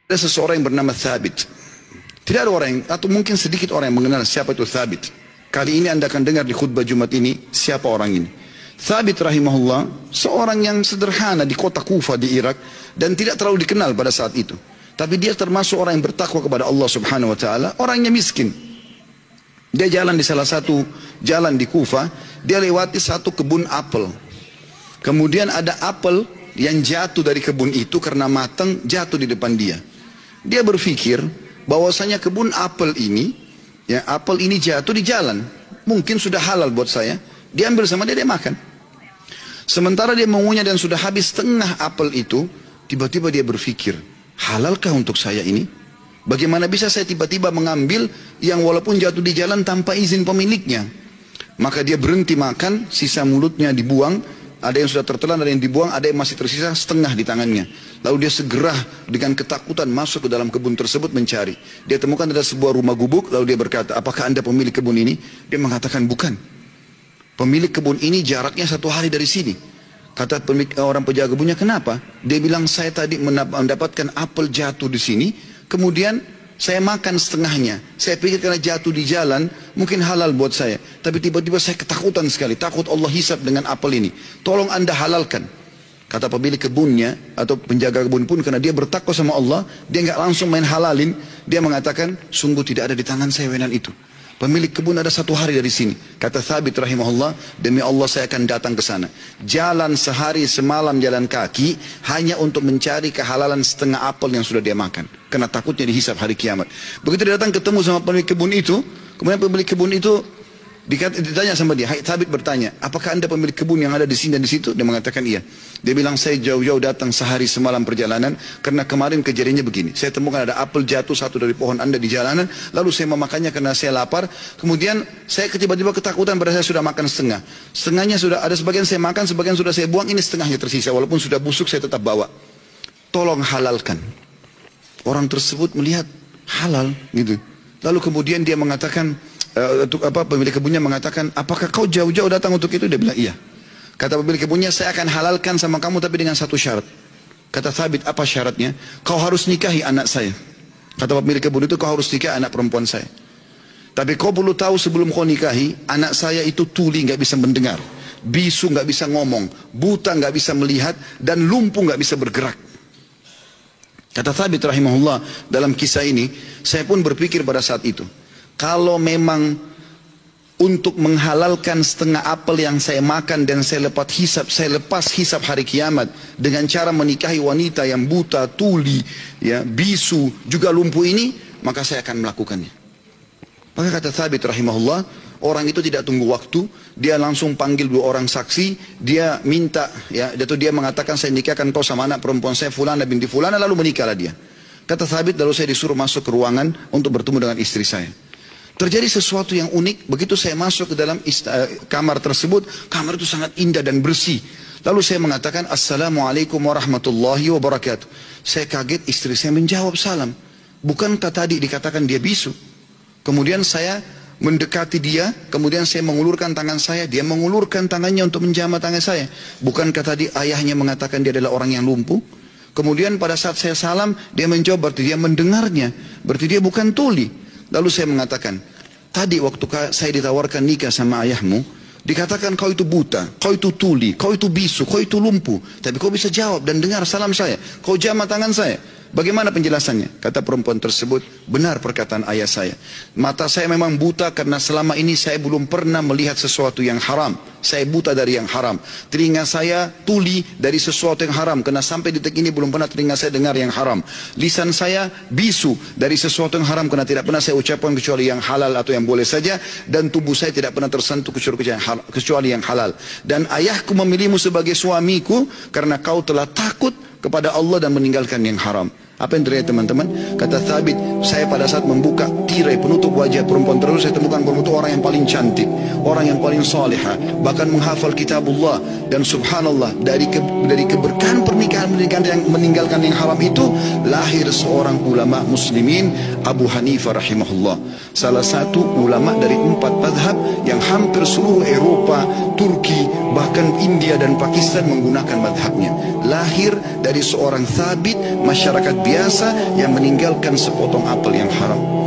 Ada seseorang yang bernama Thabit. Tidak ada orang yang, atau mungkin sedikit orang yang mengenal siapa itu Thabit. Kali ini Anda akan dengar di khutbah Jumat ini siapa orang ini. Thabit rahimahullah seorang yang sederhana di kota Kufa di Irak dan tidak terlalu dikenal pada saat itu. Tapi dia termasuk orang yang bertakwa kepada Allah Subhanahu wa taala, orangnya miskin. Dia jalan di salah satu jalan di Kufa, dia lewati satu kebun apel. Kemudian ada apel yang jatuh dari kebun itu karena matang, jatuh di depan dia. Dia berpikir bahwasanya kebun apel ini, ya apel ini jatuh di jalan, mungkin sudah halal buat saya. Dia ambil sama dia makan. Sementara dia mengunyah dan sudah habis setengah apel itu, tiba-tiba dia berpikir, halalkah untuk saya ini? Bagaimana bisa saya tiba-tiba mengambil yang walaupun jatuh di jalan tanpa izin pemiliknya? Maka dia berhenti makan, sisa mulutnya dibuang. Ada yang sudah tertelan, ada yang dibuang, ada yang masih tersisa setengah di tangannya. Lalu dia segera dengan ketakutan masuk ke dalam kebun tersebut mencari. Dia temukan ada sebuah rumah gubuk, lalu dia berkata, apakah Anda pemilik kebun ini? Dia mengatakan, bukan. Pemilik kebun ini jaraknya 1 hari dari sini. Kata orang penjaga kebunnya, kenapa? Dia bilang, saya tadi mendapatkan apel jatuh di sini, kemudian saya makan setengahnya. Saya pikir karena jatuh di jalan, mungkin halal buat saya. Tapi tiba-tiba saya ketakutan sekali. Takut Allah hisab dengan apel ini. Tolong Anda halalkan. Kata pemilik kebunnya, atau penjaga kebun pun, karena dia bertakwa sama Allah, dia nggak langsung main halalin. Dia mengatakan, sungguh tidak ada di tangan saya wenan itu. Pemilik kebun ada 1 hari dari sini. Kata Thabit rahimahullah, demi Allah saya akan datang ke sana. Jalan sehari semalam jalan kaki hanya untuk mencari kehalalan setengah apel yang sudah dia makan. Karena takutnya dihisab hari kiamat. Begitu dia datang ketemu sama pemilik kebun itu, kemudian pemilik kebun itu ditanya sama dia, Thabit bertanya, apakah Anda pemilik kebun yang ada di sini dan di situ? Dia mengatakan iya. Dia bilang, saya jauh-jauh datang sehari semalam perjalanan karena kemarin kejadiannya begini. Saya temukan ada apel jatuh satu dari pohon Anda di jalanan, lalu saya memakannya karena saya lapar. Kemudian saya tiba-tiba ketakutan pada saya sudah makan setengah. Setengahnya sudah ada sebagian saya makan, sebagian sudah saya buang, ini setengahnya tersisa. Walaupun sudah busuk saya tetap bawa. Tolong halalkan. Orang tersebut melihat halal gitu. Lalu kemudian dia mengatakan, pemilik kebunnya mengatakan, apakah kau jauh-jauh datang untuk itu? Dia bilang iya. Kata pemilik kebunnya, saya akan halalkan sama kamu tapi dengan satu syarat. Kata Thabit, apa syaratnya? Kau harus nikahi anak saya. Kata pemilik kebun itu, kau harus nikahi anak perempuan saya. Tapi kau perlu tahu sebelum kau nikahi, anak saya itu tuli, nggak bisa mendengar, bisu nggak bisa ngomong, buta nggak bisa melihat, dan lumpuh nggak bisa bergerak. Kata Thabit rahimahullah, dalam kisah ini saya pun berpikir pada saat itu, kalau memang untuk menghalalkan setengah apel yang saya makan dan saya lepas hisab hari kiamat dengan cara menikahi wanita yang buta, tuli, ya, bisu, juga lumpuh ini, maka saya akan melakukannya. Maka kata Thabit rahimahullah, orang itu tidak tunggu waktu, dia langsung panggil 2 orang saksi, dia minta, ya, dia mengatakan saya nikahkan kau sama anak perempuan saya Fulana binti Fulana, lalu menikahlah dia. Kata Thabit, lalu saya disuruh masuk ke ruangan untuk bertemu dengan istri saya. Terjadi sesuatu yang unik, begitu saya masuk ke dalam kamar tersebut, kamar itu sangat indah dan bersih. Lalu saya mengatakan, Assalamualaikum warahmatullahi wabarakatuh. Saya kaget, istri saya menjawab salam. Bukankah tadi dikatakan dia bisu? Kemudian saya mendekati dia, kemudian saya mengulurkan tangan saya, dia mengulurkan tangannya untuk menjamah tangan saya. Bukankah tadi ayahnya mengatakan dia adalah orang yang lumpuh? Kemudian pada saat saya salam, dia menjawab, berarti dia mendengarnya, berarti dia bukan tuli. Lalu saya mengatakan, tadi waktu saya ditawarkan nikah sama ayahmu, dikatakan kau itu buta, kau itu tuli, kau itu bisu, kau itu lumpuh. Tapi kau bisa jawab dan dengar salam saya, kau jamah tangan saya. Bagaimana penjelasannya? Kata perempuan tersebut, benar perkataan ayah saya. Mata saya memang buta karena selama ini saya belum pernah melihat sesuatu yang haram. Saya buta dari yang haram. Telinga saya tuli dari sesuatu yang haram, karena sampai detik ini belum pernah telinga saya dengar yang haram. Lisan saya bisu dari sesuatu yang haram, karena tidak pernah saya ucapkan kecuali yang halal atau yang boleh saja. Dan tubuh saya tidak pernah tersentuh kecuali yang halal. Dan ayahku memilihmu sebagai suamiku karena kau telah takut kepada Allah dan meninggalkan yang haram. Apa yang terjadi teman-teman? Kata Thabit, saya pada saat membuka tirai penutup wajah perempuan terus saya temukan perempuan itu orang yang paling cantik, orang yang paling salihah, bahkan menghafal kitabullah. Dan subhanallah, dari keberkahan pernikahan yang meninggalkan yang haram itu lahir seorang ulama muslimin, Abu Hanifah rahimahullah, salah satu ulama dari 4 mazhab yang hampir seluruh Eropa, Turki, bahkan India dan Pakistan menggunakan mazhabnya. Lahir dari seorang Thabit, masyarakat biasa yang meninggalkan sepotong apel yang haram.